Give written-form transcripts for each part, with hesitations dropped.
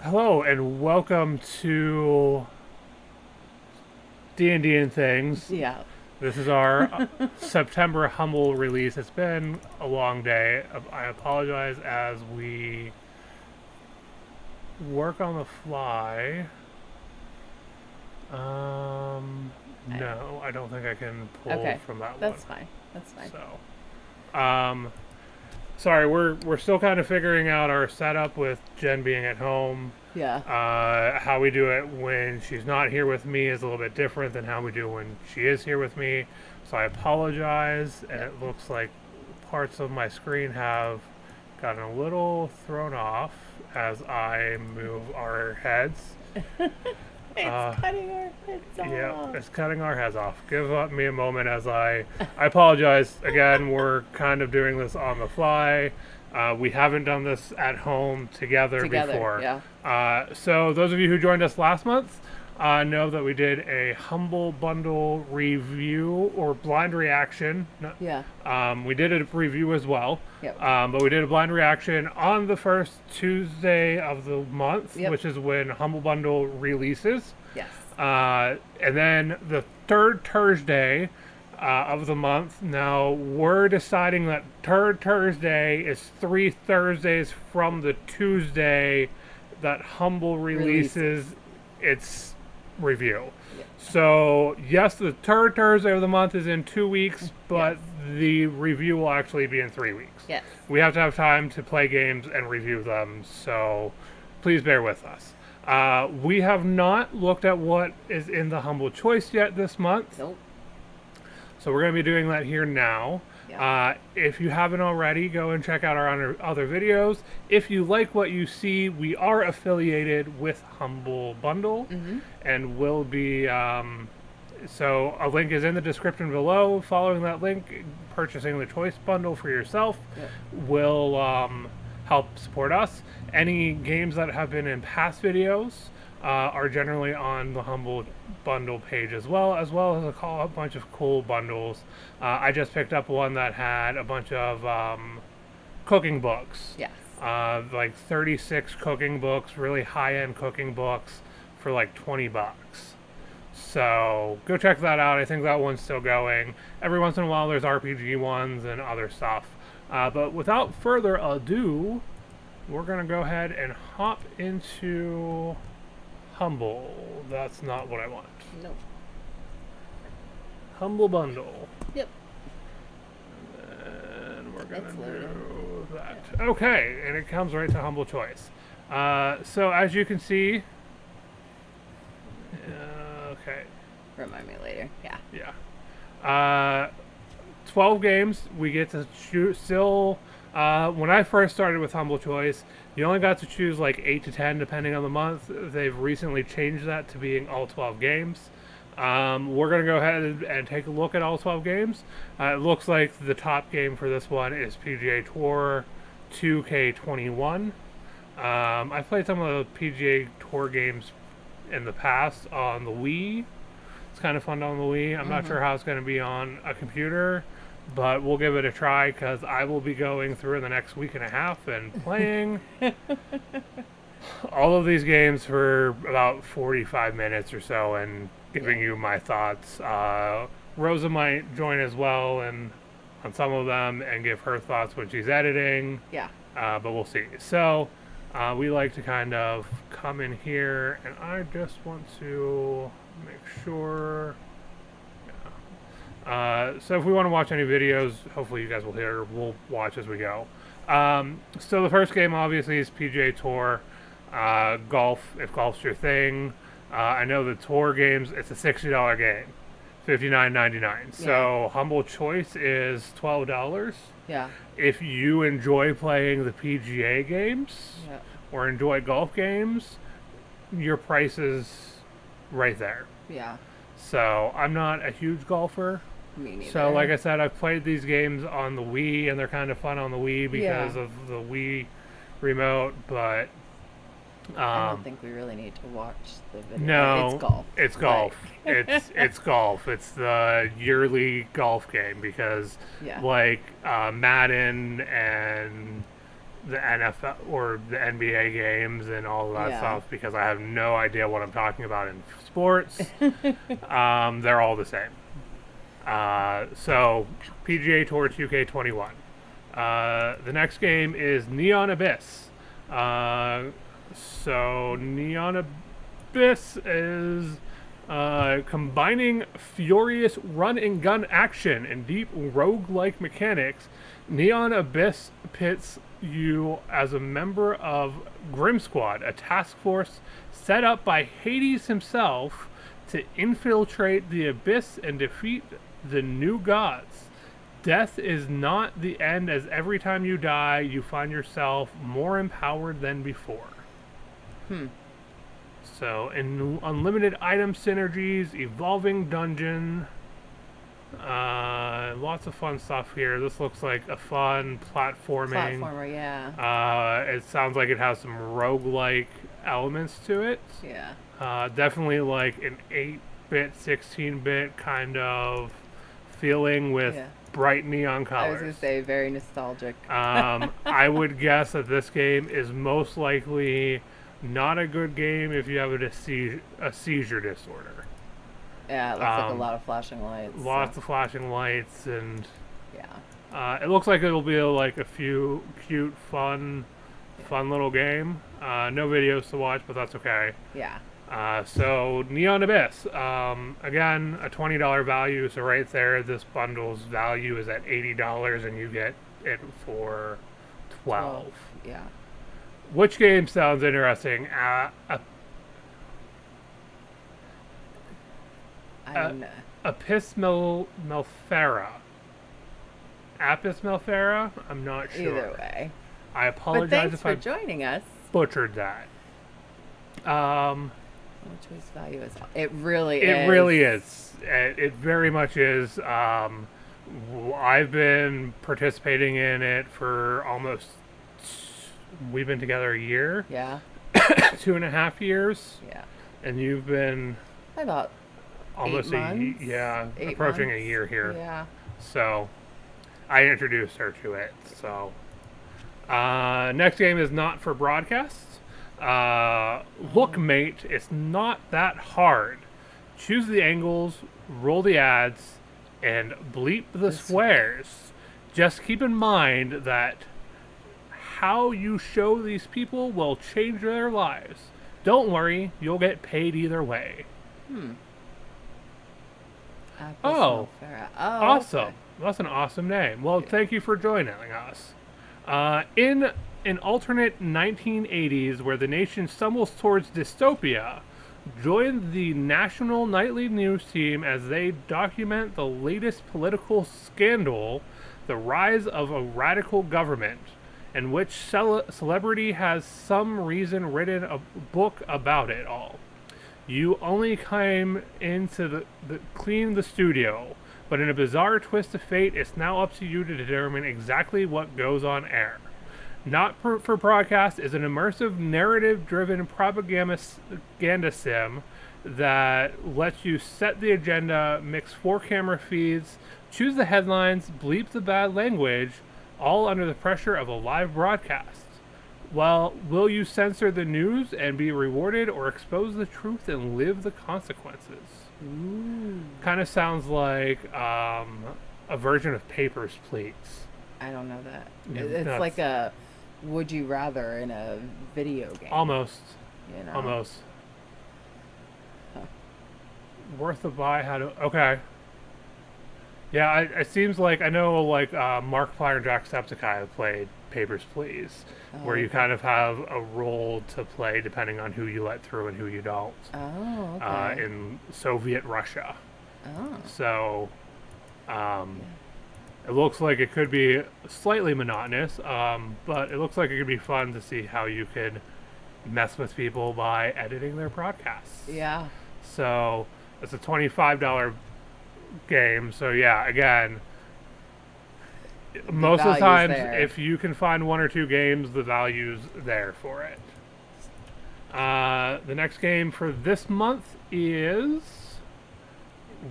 Hello and welcome to D&D and Things. Yeah. This is our September Humble release. It's been a long day. I apologize as we work on the fly. No, I don't think I can pull Okay. from that one. That's fine. That's fine. So, sorry, we're still kind of figuring out our setup with Jen being at home. Yeah. How we do it when she's not here with me is a little bit different than how we do when she is here with me. So I apologize, and it looks like parts of my screen have gotten a little thrown off as I move our heads. It's cutting our heads off. Yeah, it's cutting our heads off. Give me a moment as I apologize. Again, we're kind of doing this on the fly. We haven't done this at home together before. Yeah. So those of you who joined us last month know that we did a Humble Bundle review or blind reaction. Yeah. We did a review as well. Yep. But we did a blind reaction on the first Tuesday of the month, Yep. which is when Humble Bundle releases. Yes. And then the third Thursday of the month. Now we're deciding that third Thursday is 3 Thursdays from the Tuesday that Humble releases its review. Yeah. So yes, the third Thursday of the month is in 2 weeks, but Yes. the review will actually be in 3 weeks. Yes. We have to have time to play games and review them, so please bear with us. We have not looked at what is in the Humble Choice yet this month. Nope. So we're going to be doing that here now. Yeah. If you haven't already, go and check out our other videos. If you like what you see, we are affiliated with Humble Bundle, and will be. So a link is in the description below. Following that link, purchasing the Choice Bundle for yourself Yep. will help support us. Any games that have been in past videos are generally on the Humble Bundle page as well as a bunch of cool bundles. I just picked up one that had a bunch of cooking books. Yes. Like 36 cooking books, really high-end cooking books for like $20. So go check that out. I think that one's still going. Every once in a while there's RPG ones and other stuff. But without further ado, we're going to go ahead and hop into Humble. That's not what I want. Nope. Humble Bundle. Yep. And we're going to It's loading. do that. Okay, and it comes right to Humble Choice. So as you can see, okay, Remind me later. Yeah. yeah. 12 games. We get to choose still. When I first started with Humble Choice, you only got to choose like 8 to 10 depending on the month. They've recently changed that to being all 12 games. We're going to go ahead and take a look at all 12 games. It looks like the top game for this one is PGA Tour 2K21. I've played some of the PGA Tour games in the past on the Wii. It's kind of fun on the Wii. I'm not sure how it's going to be on a computer, but we'll give it a try because I will be going through in the next week and a half and playing all of these games for about 45 minutes or so and giving you my thoughts. Rosa might join as well and on some of them and give her thoughts when she's editing, Yeah. but we'll see. So we like to kind of come in here, and I just want to make sure. So if we want to watch any videos, hopefully you guys will hear. We'll watch as we go. So the first game obviously is PGA Tour. Golf, if golf's your thing. I know the tour games, it's a $60 game, $59.99. So Humble Choice is $12. Yeah. If you enjoy playing the PGA games Yeah. or enjoy golf games, your price is right there. Yeah. So I'm not a huge golfer. Me neither. So like I said, I've played these games on the Wii, and they're kind of fun on the Wii because Yeah. of the Wii remote, but I don't think we really need to watch the video. no, It's golf. It's golf. It's golf. It's the yearly golf game because Yeah. like Madden and the NFL or the NBA games and all of that stuff because I have no idea what I'm talking about in sports. They're all the same. So PGA Tour 2K21. The next game is Neon Abyss. So Neon Abyss is combining furious run-and-gun action and deep rogue-like mechanics. Neon Abyss pits you as a member of Grim Squad, a task force set up by Hades himself to infiltrate the Abyss and defeat the new gods. Death is not the end, as every time you die, you find yourself more empowered than before. So, unlimited item synergies, evolving dungeon, lots of fun stuff here. This looks like a fun platformer, yeah. It sounds like it has some roguelike elements to it. Yeah. Definitely like an 8-bit, 16-bit kind of feeling with bright neon colors. I was going to say, very nostalgic. I would guess that this game is most likely not a good game if you have a seizure disorder. Yeah, it looks like a lot of flashing lights. Lots of flashing lights, and yeah. It looks like it'll be like a few cute, fun little game. No videos to watch, but that's okay. Yeah. So Neon Abyss, again, a $20 value. So right there, this bundle's value is at $80, and you get it for $12. Yeah. Which game sounds interesting? Apis Melfera. Apis Melfera? I'm not sure. Either way. I apologize if I joining us. Butchered that. Which was value is it really is. It really is. It very much is. I've been participating in it for almost. We've been together a year. Yeah. 2.5 years. Yeah. And you've been about almost 8 months, approaching a year here. Yeah. So I introduced her to it. So next game is not for broadcast. Look, mate, it's not that hard. Choose the angles, roll the ads, and bleep the swears. Just keep in mind that how you show these people will change their lives. Don't worry, you'll get paid either way. Awesome. Okay. That's an awesome name. Well, thank you for joining us. In an alternate 1980s where the nation stumbles towards dystopia, join the national nightly news team as they document the latest political scandal, the rise of a radical government, in which celebrity has some reason written a book about it all. You only came in to clean the studio, but in a bizarre twist of fate, it's now up to you to determine exactly what goes on air. Not for Broadcast is an immersive, narrative-driven propaganda sim that lets you set the agenda, mix 4 camera feeds, choose the headlines, bleep the bad language, all under the pressure of a live broadcast. Well, will you censor the news and be rewarded, or expose the truth and live the consequences? Kind of sounds like a version of Papers, Please. I don't know that. It's like a would you rather in a video game. Almost. You know? Almost. Worth a buy. Okay. Yeah, it seems like I know like Markiplier and Jacksepticeye have played Papers, Please, where you kind of have a role to play depending on who you let through and who you don't. Oh, okay. In Soviet Russia. Oh. So, it looks like it could be slightly monotonous, but it looks like it could be fun to see how you could mess with people by editing their broadcasts. Yeah. So, it's a $25 game. So, yeah, again, most of the times, if you can find 1 or 2 games, the value's there for it. The next game for this month is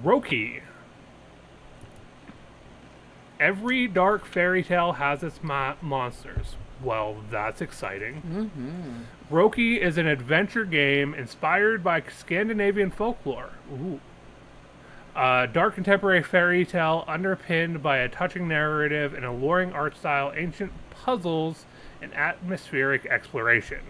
Roki. Every dark fairy tale has its monsters. Well, that's exciting. Mm-hmm. Roki is an adventure game inspired by Scandinavian folklore. Ooh. Dark contemporary fairy tale underpinned by a touching narrative and alluring art style, ancient puzzles, and atmospheric exploration.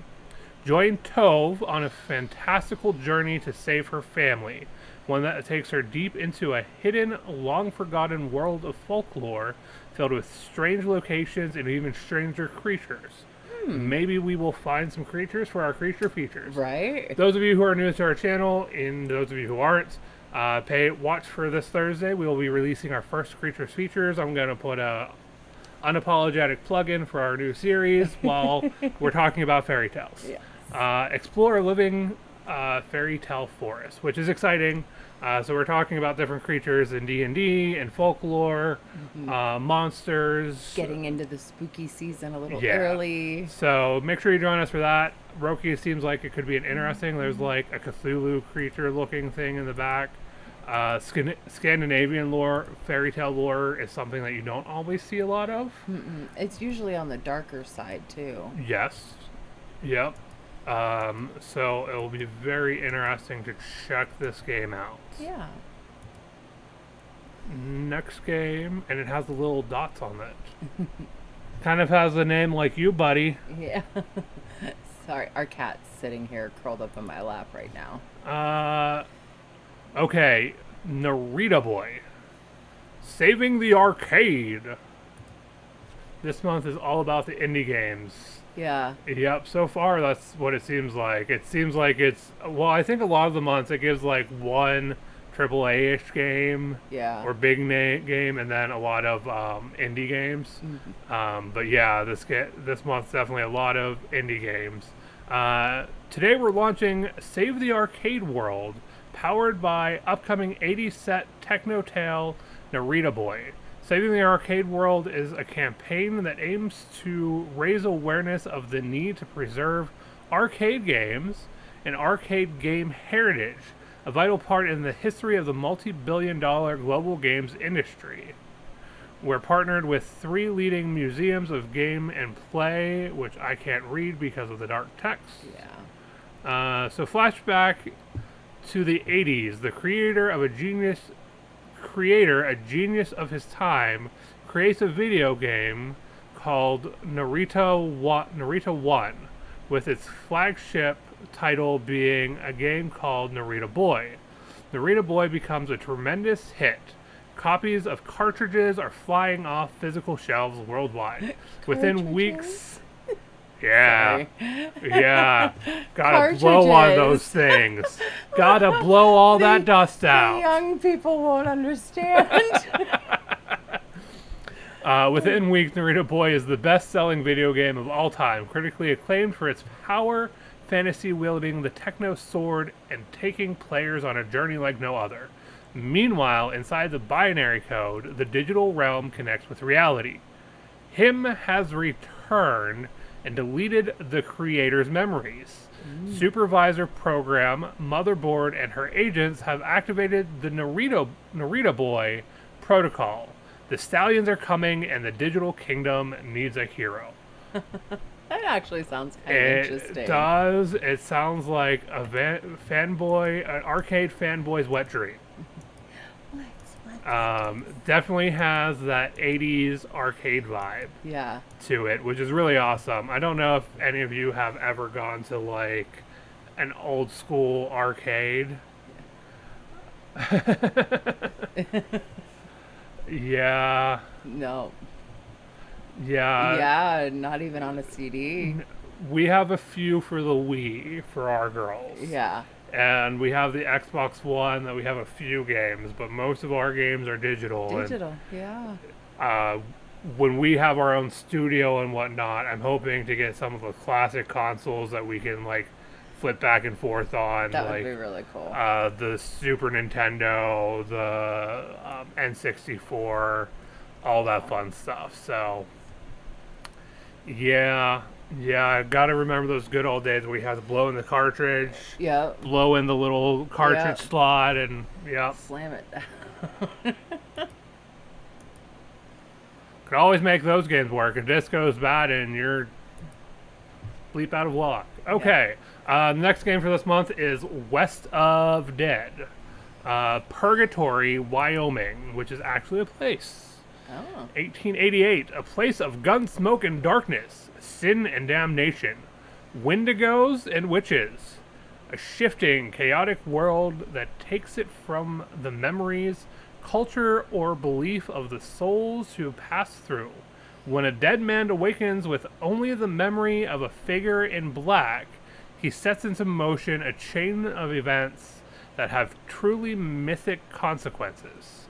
Join Tove on a fantastical journey to save her family, one that takes her deep into a hidden, long-forgotten world of folklore filled with strange locations and even stranger creatures. Maybe we will find some creatures for our creature features. Right. Those of you who are new to our channel, and those of you who aren't, watch for this Thursday. We will be releasing our first creatures features. I'm going to put a unapologetic plug-in for our new series while we're talking about fairy tales. Yes. Explore a living fairy tale forest, which is exciting. So we're talking about different creatures in D&D and folklore, monsters. Getting into the spooky season a little Yeah. early. So make sure you join us for that. Roki seems like it could be an interesting. There's like a Cthulhu creature-looking thing in the back. Scandinavian lore, fairy tale lore is something that you don't always see a lot of. It's usually on the darker side too. Yes. Yep. So it will be very interesting to check this game out. Yeah. Next game, and it has the little dots on it. Kind of has a name like you, buddy. Yeah. Sorry, our cat's sitting here curled up in my lap right now. Okay, Narita Boy. Saving the arcade. This month is all about the indie games. Yeah. Yep, so far that's what it seems like. It seems like it's, well, I think a lot of the months it gives like one AAA-ish game. Yeah. Or big game, and then a lot of indie games. But yeah, this month's definitely a lot of indie games. Today we're launching Save the Arcade World, powered by upcoming 80s set techno tale Narita Boy. Saving the Arcade World is a campaign that aims to raise awareness of the need to preserve arcade games and arcade game heritage, a vital part in the history of the multi-billion-dollar global games industry. We're partnered with 3 leading museums of game and play, which I can't read because of the dark text. Yeah. So flashback to the 80s, the creator, a genius of his time, creates a video game called Narita 1, with its flagship title being a game called Narita Boy. Narita Boy becomes a tremendous hit. Copies of cartridges are flying off physical shelves worldwide. Within weeks... Yeah. Yeah. Gotta blow on those things. Gotta blow all that dust out. The young people won't understand. Within weeks, Narita Boy is the best-selling video game of all time, critically acclaimed for its power, fantasy wielding the techno sword, and taking players on a journey like no other. Meanwhile, inside the binary code, the digital realm connects with reality. Him has returned and deleted the creator's memories. Supervisor program, Motherboard, and her agents have activated the Narita Boy protocol. The stallions are coming, and the digital kingdom needs a hero. That actually sounds kind of interesting. It does. It sounds like a an arcade fanboy's wet dream. Definitely has that 80s arcade vibe to it, which is really awesome. I don't know if any of you have ever gone to like an old school arcade. Yeah. No. Yeah. Yeah, not even on a CD. We have a few for the Wii for our girls. Yeah. And we have the Xbox One that we have a few games, but most of our games are digital. Digital, yeah. When we have our own studio and whatnot, I'm hoping to get some of the classic consoles that we can like flip back and forth on. That would be really cool. The Super Nintendo, the N64, all that fun stuff. So, yeah. Yeah, I gotta remember those good old days where we had to blow in the cartridge. Yeah. Blow in the little cartridge slot and slam it down. Could always make those games work. If this goes bad and your Bleep out of luck. Okay. The next game for this month is West of Dead. Purgatory, Wyoming, which is actually a place. Oh. 1888, a place of gun smoke and darkness, sin and damnation, wendigos and witches. A shifting, chaotic world that takes it from the memories, culture, or belief of the souls who pass through. When a dead man awakens with only the memory of a figure in black, he sets into motion a chain of events that have truly mythic consequences.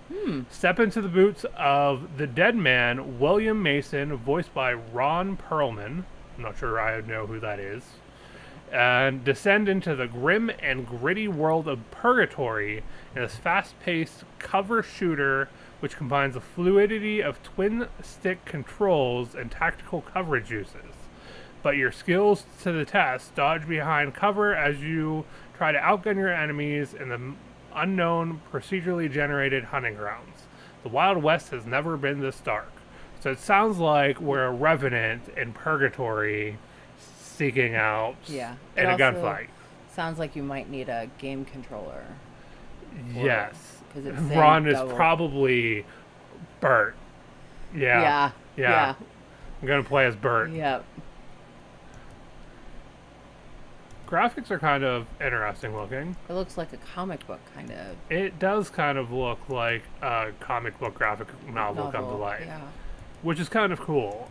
Step into the boots of the dead man, William Mason, voiced by Ron Perlman. I'm not sure I know who that is. And descend into the grim and gritty world of Purgatory in this fast-paced cover shooter which combines the fluidity of twin-stick controls and tactical coverage uses. But your skills to the test. Dodge behind cover as you try to outgun your enemies in the unknown, procedurally generated hunting grounds. The Wild West has never been this dark. So it sounds like we're a revenant in Purgatory seeking out in a gunfight. Sounds like you might need a game controller. Yes. Ron is probably Bert. Yeah. I'm going to play as Bert. Yep. Graphics are kind of interesting looking. It looks like a comic book, kind of. It does kind of look like a comic book graphic novel come to life. Yeah. Which is kind of cool.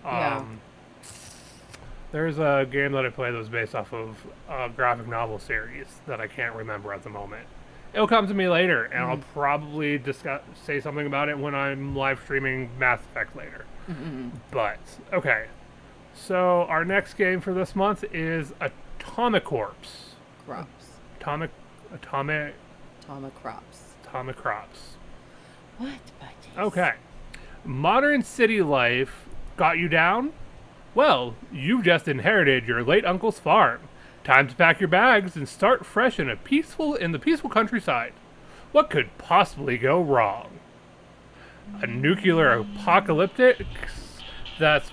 There's a game that I played that was based off of a graphic novel series that I can't remember at the moment. It'll come to me later, and I'll probably say something about it when I'm live streaming Mass Effect later. But, okay. So, our next game for this month is Atomic Crops. Atomic Crops. What, buddies? Okay. Modern city life got you down? Well, you've just inherited your late uncle's farm. Time to pack your bags and start fresh in the peaceful countryside. What could possibly go wrong? A nuclear apocalyptic? That's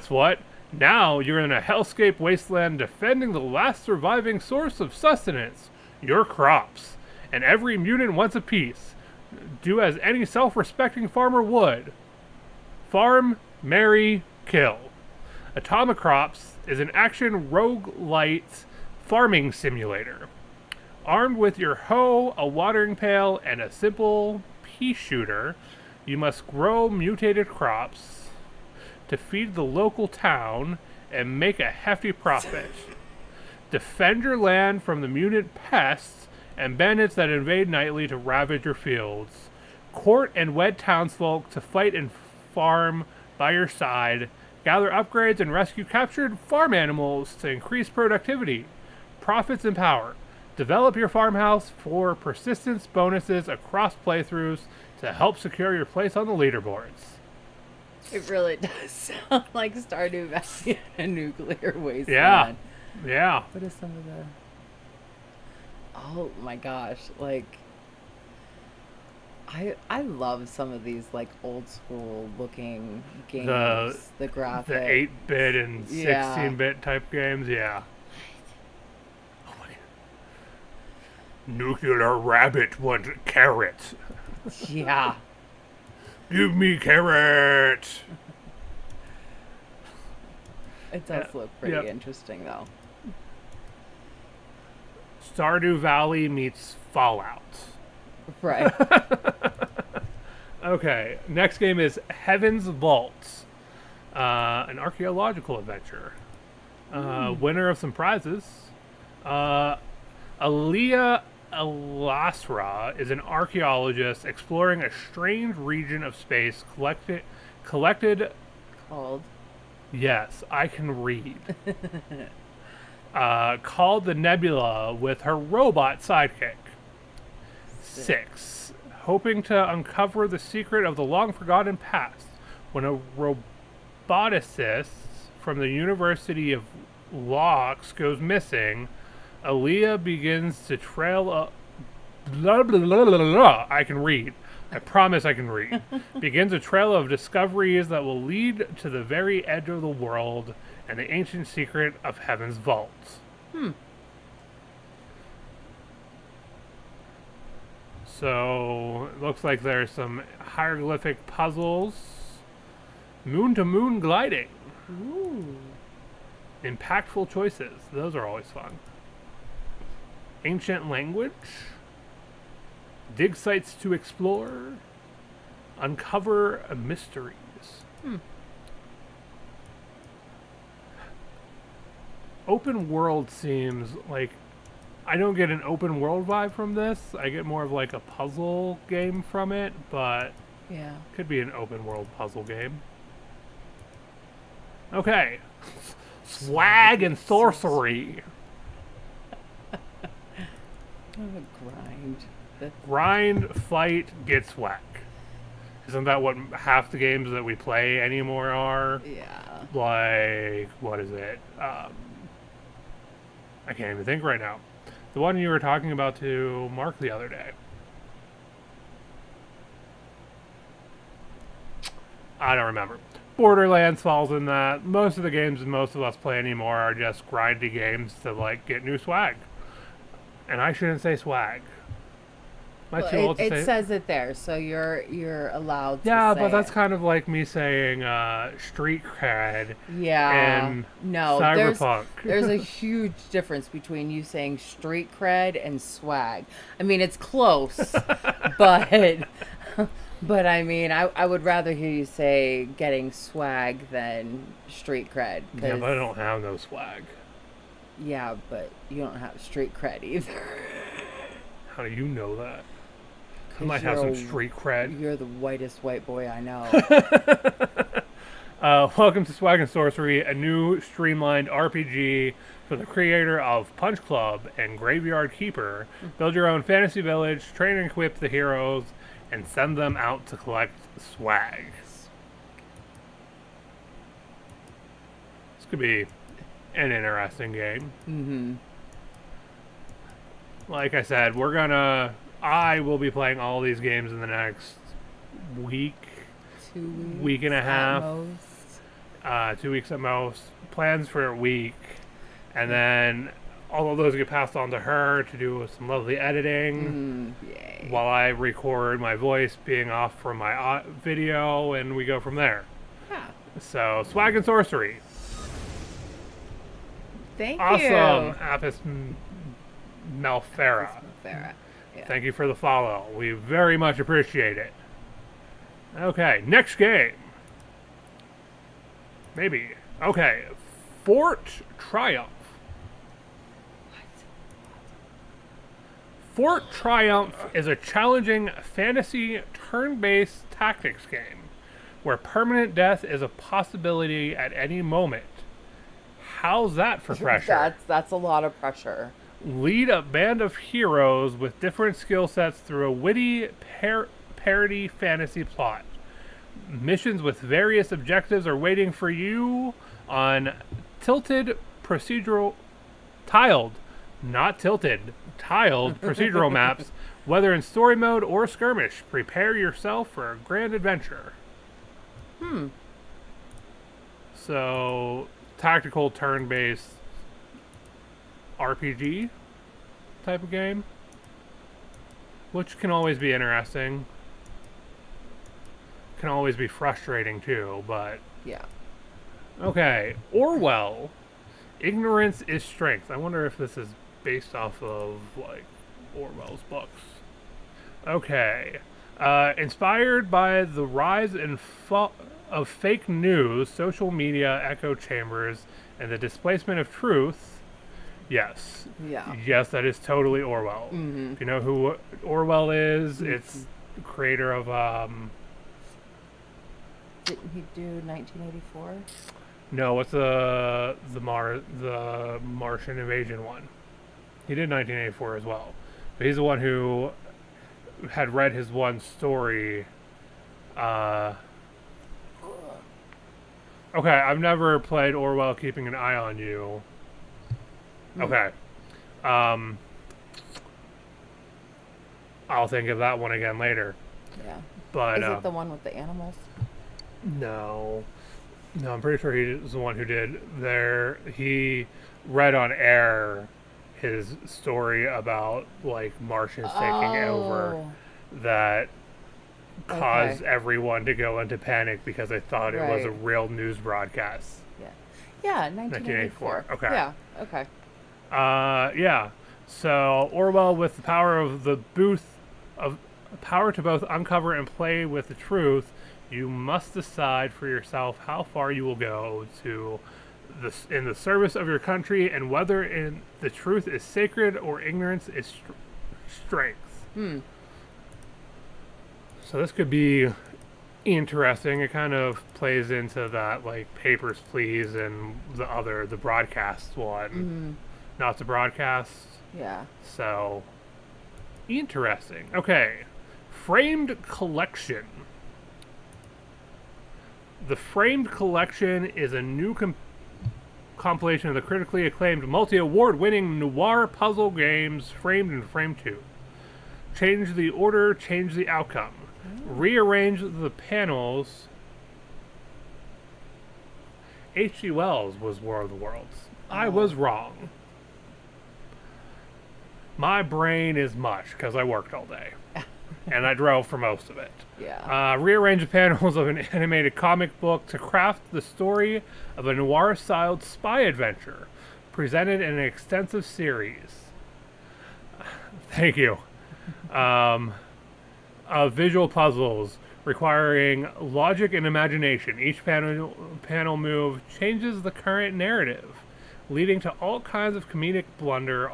what. Now you're in a hellscape wasteland defending the last surviving source of sustenance, your crops. And every mutant wants a piece. Do as any self-respecting farmer would. Farm, marry, kill. Atomic Crops is an action roguelite farming simulator. Armed with your hoe, a watering pail, and a simple pea shooter, you must grow mutated crops to feed the local town and make a hefty profit. Defend your land from the mutant pests and bandits that invade nightly to ravage your fields. Court and wed townsfolk to fight and farm by your side. Gather upgrades and rescue captured farm animals to increase productivity, profits, and power. Develop your farmhouse for persistence bonuses across playthroughs to help secure your place on the leaderboards. It really does sound like Stardew Valley and Nuclear Wasteland. Yeah. What is some of the... Oh my gosh, like... I love some of these like old school looking games. The graphics. The 8-bit and 16-bit type games, yeah. Oh my god. Nuclear rabbit wants carrots. Yeah. Give me carrot. It does look pretty interesting though. Stardew Valley meets Fallout. Right. Okay, next game is Heaven's Vault, an archaeological adventure. Winner of some prizes. Aliyah Elasra is an archaeologist exploring a strange region of space collected called. Yes, I can read. Called the Nebula with her robot sidekick. 6. Hoping to uncover the secret of the long-forgotten past. When a roboticist from the University of Locks goes missing, Aliyah begins to trail up... I can read. I promise I can read. Begins a trail of discoveries that will lead to the very edge of the world and the ancient secret of Heaven's vault. So, it looks like there's some hieroglyphic puzzles. Moon-to-moon gliding. Ooh. Impactful choices. Those are always fun. Ancient language. Dig sites to explore. Uncover mysteries. Open world seems like I don't get an open world vibe from this. I get more of like a puzzle game from it, but yeah, could be an open world puzzle game. Okay. Swag and sorcery. Grind. Grind, fight, get swag. Isn't that what half the games that we play anymore are? Yeah. Like, what is it? I can't even think right now. The one you were talking about to Mark the other day. I don't remember. Borderlands falls in that. Most of the games most of us play anymore are just grindy games to like get new swag. And I shouldn't say swag. It says it there, so you're allowed to yeah, say but that's it. kind of like me saying street cred. Yeah. And no, cyberpunk. There's a huge difference between you saying street cred and swag. I mean, it's close, but I mean, I would rather hear you say getting swag than street cred. Yeah, but I don't have no swag. Yeah, but you don't have street cred either. How do you know that? I might have some street cred. You're the whitest white boy I know. Welcome to Swag and Sorcery, a new streamlined RPG for the creator of Punch Club and Graveyard Keeper. Build your own fantasy village, train and equip the heroes, and send them out to collect swag. This could be an interesting game. Mm-hmm. Like I said, I will be playing all these games in the next week, 2 weeks, week and a half, most. 2 weeks at most. Plans for a week, and then all of those get passed on to her to do some lovely editing Yay. while I record my voice being off from my video, and we go from there. Yeah. So, Swag and Sorcery. Thank you. Awesome, Apis Malfera. Yeah. Thank you for the follow. We very much appreciate it. Okay, next game. Maybe. Okay, Fort Triumph. Fort Triumph is a challenging fantasy turn-based tactics game where permanent death is a possibility at any moment. How's that for pressure? That's a lot of pressure. Lead a band of heroes with different skill sets through a witty parody fantasy plot. Missions with various objectives are waiting for you on tiled procedural maps, whether in story mode or skirmish. Prepare yourself for a grand adventure. So, tactical turn-based RPG type of game, which can always be interesting. Can always be frustrating too, but yeah. Okay, Orwell, Ignorance is Strength. I wonder if this is based off of like Orwell's books. Okay, inspired by the rise and fall of fake news, social media echo chambers, and the displacement of truth. Yes. Yeah. Yes, that is totally Orwell. Mm-hmm. If you know who Orwell is, it's the creator of Didn't he do 1984? No, what's the Martian invasion one? He did 1984 as well. But he's the one who had read his one story. Okay, I've never played Orwell Keeping an Eye on You. Okay. I'll think of that one again later. Yeah. But is it the one with the animals? No. No, I'm pretty sure he was the one who did. He read on air his story about like Martians taking over Oh, that okay. caused everyone to go into panic because they thought it was a Right. real news broadcast. Yeah. Yeah, 1984. 1984. Okay. Yeah, okay. Yeah. So Orwell, with the power of the booth of power to both uncover and play with the truth, you must decide for yourself how far you will go to in the service of your country, and whether in the truth is sacred or ignorance is strength. Hmm. So this could be interesting. It kind of plays into that like Papers, Please, and the broadcast one, Mm, not the broadcast. yeah. So interesting. Okay, framed collection. The Framed Collection is a new compilation of the critically acclaimed, multi-award-winning noir puzzle games Framed and Frame 2. Change the order, change the outcome. Rearrange the panels. H.G. Wells was War of the Worlds. I was wrong. My brain is mush because I worked all day. And I drove for most of it. Yeah. Rearrange the panels of an animated comic book to craft the story of a noir-styled spy adventure, presented in an extensive series. Thank you. Of visual puzzles requiring logic and imagination. Each panel move changes the current narrative, leading to all kinds of comedic blunder,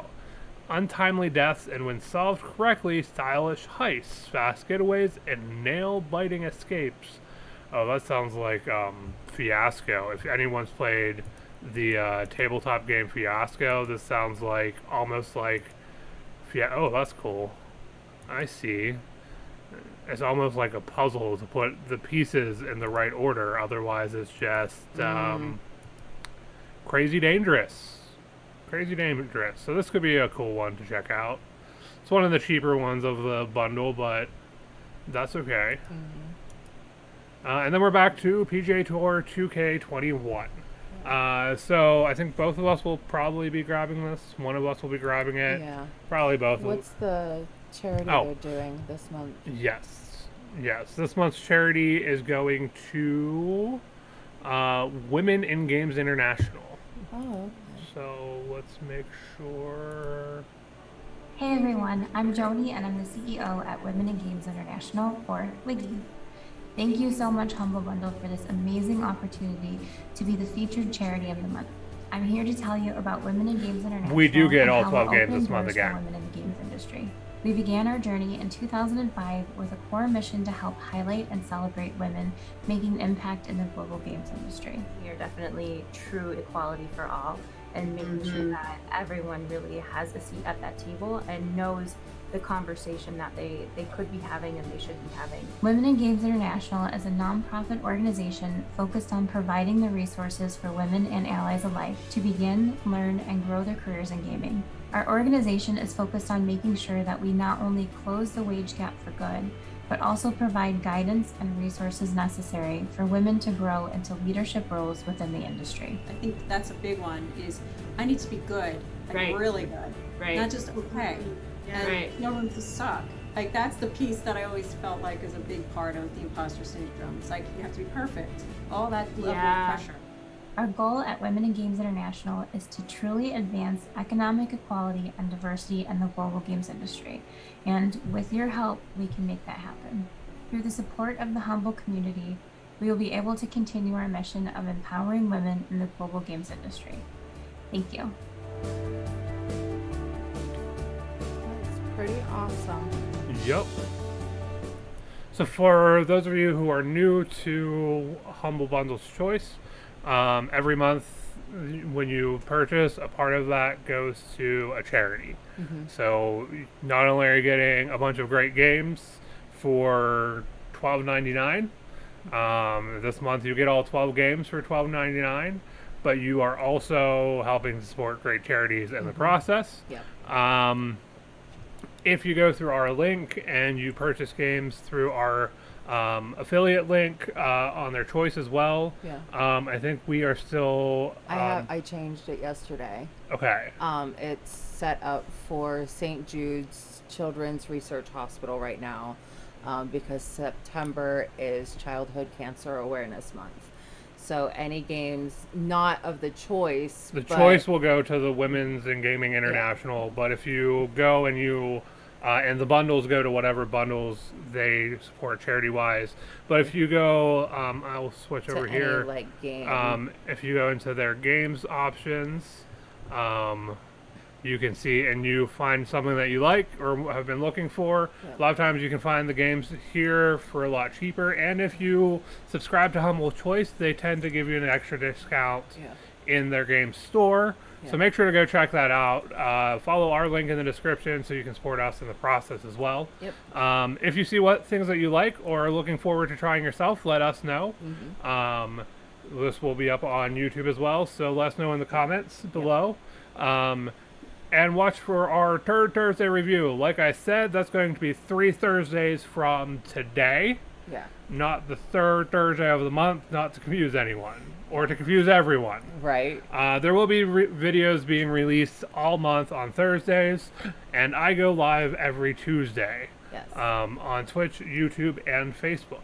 untimely deaths, and when solved correctly, stylish heists, fast getaways, and nail-biting escapes. Oh, that sounds like Fiasco. If anyone's played the tabletop game Fiasco, this sounds like almost like Oh, that's cool. I see. It's almost like a puzzle to put the pieces in the right order. Otherwise, it's just crazy dangerous. Crazy dangerous. So this could be a cool one to check out. It's one of the cheaper ones of the bundle, but that's okay. And then we're back to PGA Tour 2K21. So I think both of us will probably be grabbing this. One of us will be grabbing it. Yeah. Probably both. What's the charity Oh. they're doing this month? Yes. Yes. This month's charity is going to Women in Games International. Oh, okay. So let's make sure. Hey everyone, I'm Joni and I'm the CEO at Women in Games International, or WIGI. Thank you so much, Humble Bundle, for this amazing opportunity to be the featured charity of the month. I'm here to tell you about Women in Games International. We do get and all how 12 we're games opening this month doors for again. Women in the games industry. We began our journey in 2005 with a core mission to help highlight and celebrate women making an impact in the global games industry. We are definitely true equality for all and making sure that everyone really has a seat at that table and knows the conversation that they could be having and they should be having. Women in Games International is a nonprofit organization focused on providing the resources for women and allies alike to begin, learn, and grow their careers in gaming. Our organization is focused on making sure that we not only close the wage gap for good, but also provide guidance and resources necessary for women to grow into leadership roles within the industry. I think that's a big one is I need to be good, like Right. really good, Right. not just okay. And Right. no room to suck. Like that's the piece that I always felt like is a big part of the imposter syndrome. It's like you have to be perfect. All that level Yeah. of pressure. Our goal at Women in Games International is to truly advance economic equality and diversity in the global games industry. And with your help, we can make that happen. Through the support of the Humble community, we will be able to continue our mission of empowering women in the global games industry. Thank you. That's pretty awesome. Yep. So for those of you who are new to Humble Bundle's Choice, every month when you purchase, a part of that goes to a charity. So not only are you getting a bunch of great games for $12.99, this month you get all 12 games for $12.99, but you are also helping to support great charities in the process. Yep. if you go through our link and you purchase games through our affiliate link on their choice as well, Yeah. I think we are still. I changed it yesterday. Okay. It's set up for St. Jude's Children's Research Hospital right now, because September is Childhood Cancer Awareness Month. So any games not of the choice. The choice will go to the Women's in Gaming International, but if you go and you and the bundles go to whatever bundles they support charity-wise. But if you go, I'll switch over any, here. like, game. If you go into their games options, you can see and you find something that you like or have been looking for. Yeah. A lot of times you can find the games here for a lot cheaper. And if you subscribe to Humble Choice, they tend to give you an extra discount in their game store. Yeah. So make sure to go check that out. Follow our link in the description so you can support us in the process as well. Yep. If you see what things that you like or are looking forward to trying yourself, let us know. This will be up on YouTube as well, so let us know in the comments below. And watch for our third Thursday review. Like I said, that's going to be 3 Thursdays from today. Yeah. Not the third Thursday of the month, not to confuse anyone or to confuse everyone. Right. There will be videos being released all month on Thursdays, and I go live every Tuesday. Yes. On Twitch, YouTube, and Facebook.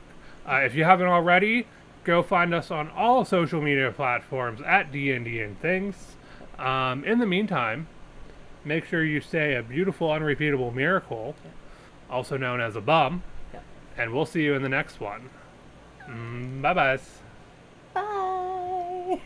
If you haven't already, go find us on all social media platforms at D&D and Things. In the meantime, make sure you say a beautiful, unrepeatable miracle, also known as a bum, and we'll see you in the next one. Bye-bye. Bye.